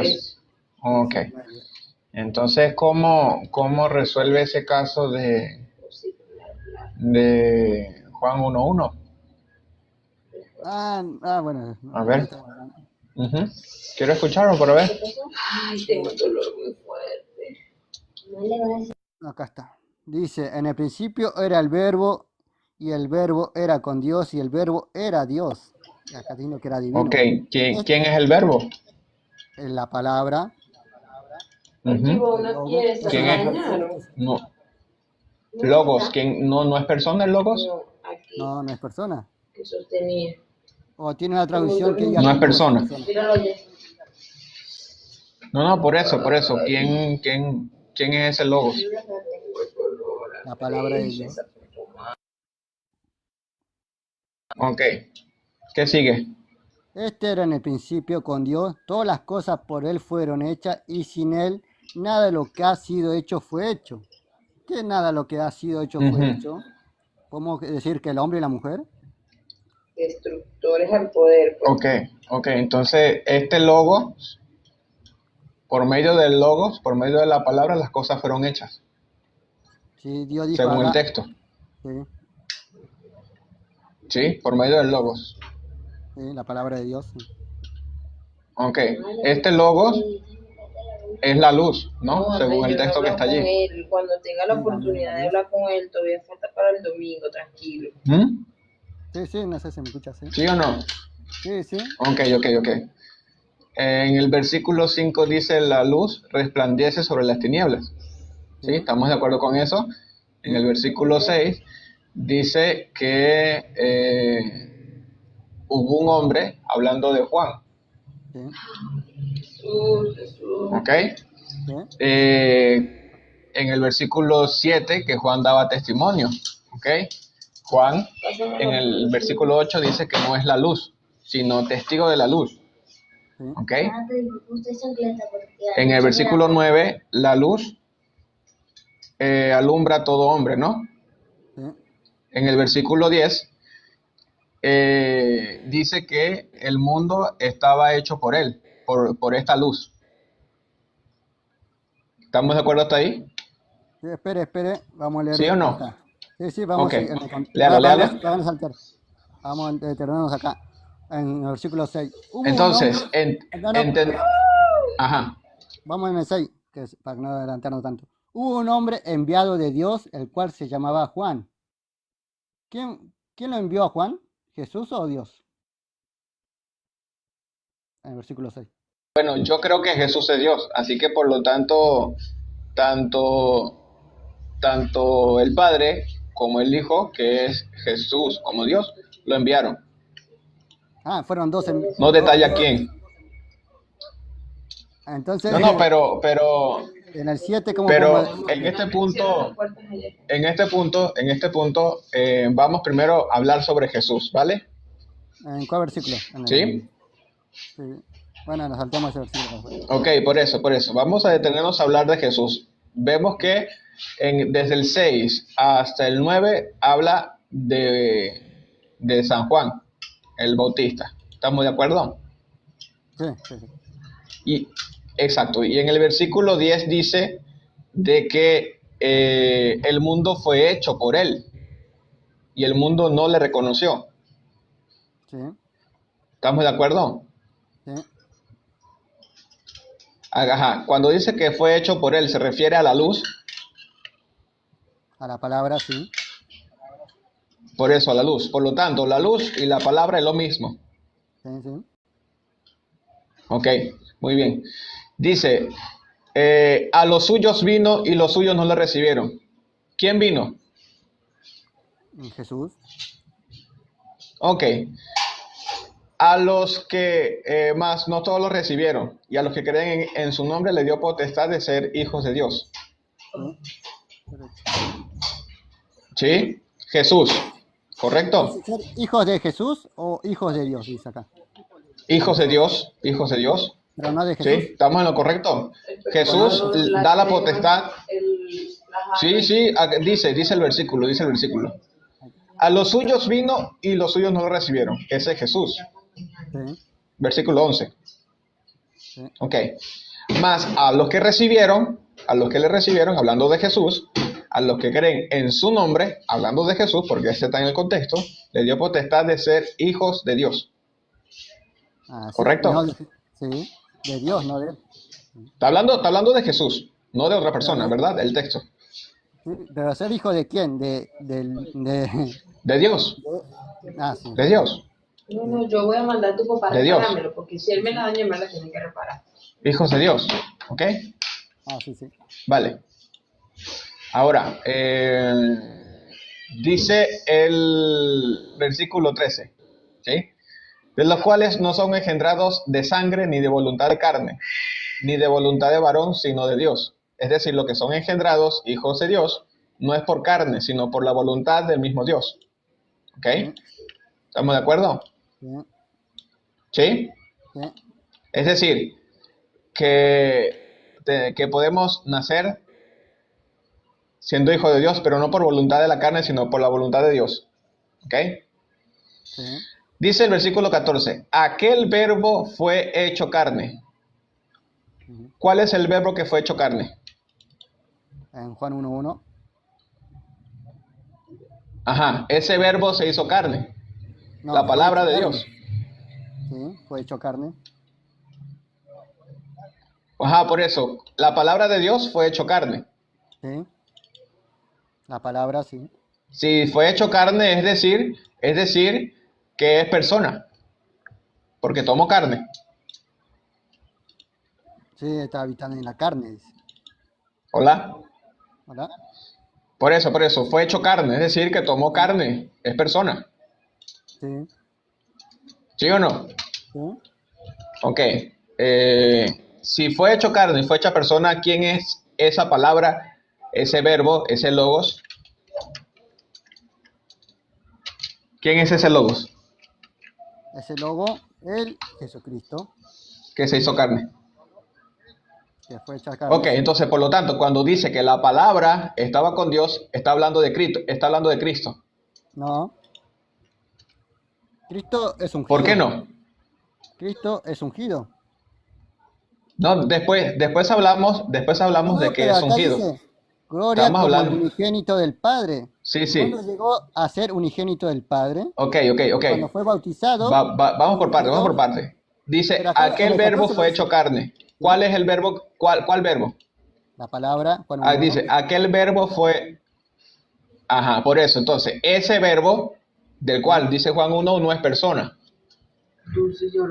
Dios. Ok. Entonces, ¿cómo resuelve ese caso de Juan 1:1? Bueno. A ver. Quiero escucharlo para ver. Ay, tengo un dolor muy fuerte. Acá está. Dice, en el principio era el verbo, y el verbo era con Dios, y el verbo era Dios. Y acá dice que era divino. Ok, ¿quién es el verbo? Es la palabra. ¿Quién es? No. Logos, ¿quién? ¿No es persona el logos? No es persona. Que sostenía. O tiene una traducción que no es persona. No, por eso. ¿Quién es ese logos? La palabra de Dios. Ok. ¿Qué sigue? Este era en el principio con Dios, todas las cosas por Él fueron hechas, y sin Él nada de lo que ha sido hecho fue hecho. ¿Qué nada de lo que ha sido hecho fue hecho? ¿Podemos decir que el hombre y la mujer? Destructores al poder. Ok. Entonces, este logos, por medio del logos, por medio de la palabra, las cosas fueron hechas. Sí, Dios dijo, según el texto. Sí, por medio del logos. Sí, la palabra de Dios. Sí. Ok, este logos es la luz, ¿no? Según el texto que está allí. Él, cuando tenga la oportunidad de hablar con él, todavía falta para el domingo, tranquilo. Sí, no sé si me escuchas. ¿Sí o no? Sí. Ok. En el versículo 5 dice, la luz resplandece sobre las tinieblas. ¿Sí? ¿Estamos de acuerdo con eso? En el versículo 6 dice que hubo un hombre hablando de Juan. Ok. En el versículo 7 que Juan daba testimonio. Ok. Juan en el versículo 8 dice que no es la luz, sino testigo de la luz. Ok. En el versículo 9, la luz alumbra a todo hombre, ¿no? En el versículo 10 dice que el mundo estaba hecho por él, por esta luz. ¿Estamos de acuerdo hasta ahí? Sí, espere, vamos a leer. ¿Sí o no? Acá. Sí, vamos okay. a Léalo. Vamos a saltar. Vamos a detenernos acá, en el versículo 6. Entonces, Ajá. Vamos en el 6, que es para no adelantarnos tanto. Hubo un hombre enviado de Dios, el cual se llamaba Juan. ¿Quién lo envió a Juan? ¿Jesús o Dios? En el versículo 6. Bueno, yo creo que Jesús es Dios, así que por lo tanto, tanto el Padre como el Hijo, que es Jesús como Dios, lo enviaron. Fueron 12. No detalla quién. Entonces, no, pero en el 7, ¿cómo pero en este punto, vamos primero a hablar sobre Jesús, ¿vale? ¿En cuál versículo? ¿Sí? Sí. Bueno, nos saltamos ese versículo. Ok, por eso. Vamos a detenernos a hablar de Jesús. Vemos que desde el 6 hasta el 9 habla de San Juan, el Bautista. ¿Estamos de acuerdo? Sí. Exacto. Y en el versículo 10 dice de que el mundo fue hecho por él y el mundo no le reconoció. Sí. ¿Estamos de acuerdo? Sí. Ajá. Cuando dice que fue hecho por él, ¿se refiere a la luz? A la palabra, sí. Por eso, a la luz. Por lo tanto, la luz y la palabra es lo mismo. Sí. Ok, muy bien. Dice, a los suyos vino y los suyos no le recibieron. ¿Quién vino? Jesús. Ok. A los que más no todos los recibieron, y a los que creen en su nombre le dio potestad de ser hijos de Dios. ¿Sí? Jesús, ¿correcto? ¿Ser hijos de Jesús o hijos de Dios? Dice acá. Hijos de Dios. Pero no de Jesús. ¿Sí? ¿Estamos en lo correcto? Jesús da la potestad. Sí, dice el versículo. A los suyos vino y los suyos no lo recibieron. Ese es Jesús. Sí. Versículo 11. Sí. Ok. Más a los que le recibieron, hablando de Jesús, a los que creen en su nombre, hablando de Jesús, porque este está en el contexto, le dio potestad de ser hijos de Dios. Ah, sí, no, ¿Correcto? sí, de Dios, no de él. Está hablando de Jesús, no de otra persona, Pero, ¿verdad? El texto. sí, pero ser hijo de quién? De Dios, Sí, de Dios, No, sí, no, yo voy a mandar a tu papá a de Dios. reparármelo, porque si él me la daña, me la tiene que reparar. Hijos de Dios. ¿Ok? sí, sí. Vale. Ahora, dice el versículo 13, ¿sí? De los cuales no son engendrados de sangre, ni de voluntad de carne, ni de voluntad de varón, sino de Dios. Es decir, lo que son engendrados, hijos de Dios, no es por carne, sino por la voluntad del mismo Dios. ¿Ok? Sí, ¿Estamos de acuerdo? sí, ¿Sí? sí, Es decir, que podemos nacer siendo hijo de Dios, pero no por voluntad de la carne, sino por la voluntad de Dios. ¿Ok? sí. Dice el versículo 14, aquel verbo fue hecho carne. Ujú. ¿Cuál es el verbo que fue hecho carne? En Juan 1:1. Ajá, ese verbo se hizo carne. No, La fue palabra hecho de carne. Dios. Sí, fue hecho carne. Ajá, por eso, la palabra de Dios fue hecho carne. Sí, la palabra, sí. Si fue hecho carne, es decir que es persona, porque tomó carne. Sí, está habitando en la carne, dice. Hola. ¿Verdad? Por eso, fue hecho carne, es decir que tomó Sí, carne, es persona. sí, ¿Sí o no? sí. Ok. Si fue hecho carne y fue hecha persona, ¿quién es esa palabra, ese verbo, ese logos? ¿Quién es ese logos Ese logo, el Jesucristo, que se hizo carne? que fue hecha Ok, carne, sí. entonces por lo tanto, cuando dice que la palabra estaba con Dios, está hablando de Cristo, está hablando de Cristo. No, Cristo es ¿Por qué ungido. no? Cristo es ungido. No, después hablamos de No, que pero es acá ungido. dice, gloria Estamos como el hablando. unigénito del Padre. Sí, ¿Cuándo sí. llegó a ser unigénito del Padre? Ok, ok, ok. Cuando fue bautizado Vamos y por parte, vamos por ungido. parte. Dice, Pero acá en aquel el verbo 14 lo fue dice. hecho carne. ¿Sí? ¿Cuál es el verbo? ¿Cuál verbo? La palabra, Juan Dice, 1:1. aquel verbo fue... Ajá, por eso. Entonces, ese verbo del ¿Sí? cual dice Juan 1 no es persona. Dulce, yo